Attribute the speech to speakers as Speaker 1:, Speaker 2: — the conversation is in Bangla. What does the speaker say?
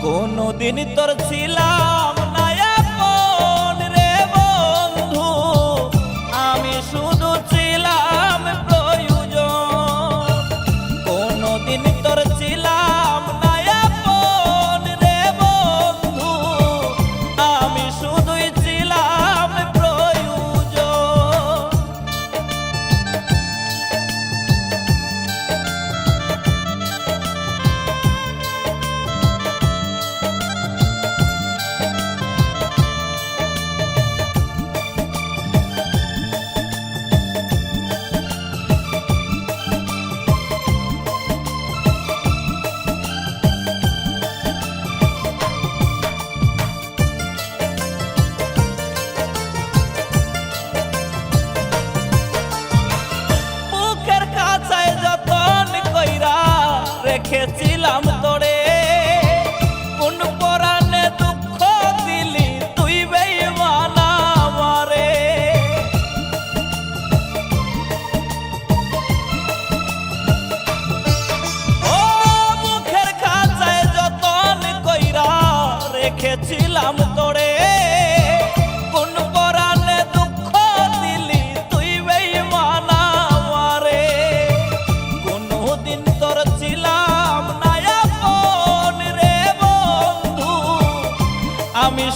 Speaker 1: কোনদিন তোর ছিলাম না আপন রে বন্ধু, আমি শুধু ছিলাম প্রয়োজন। কোনদিন তোর ছিলাম না আপন রে বন্ধু, আমি শুধুই ছিলাম প্রয়োজন। রেখেছিলাম তোরে কোন পরাণে দুঃখ দিলি তুই বেঈমান আমারে। ও মুখের খাঁচায় যতন কইরা রেখেছিলাম তোরে, কোন পরাণে দুঃখ দিলি তুই বেঈমান আমারে। কোনদিন তোর ছিলাম না আপন রে বন্ধু, আমি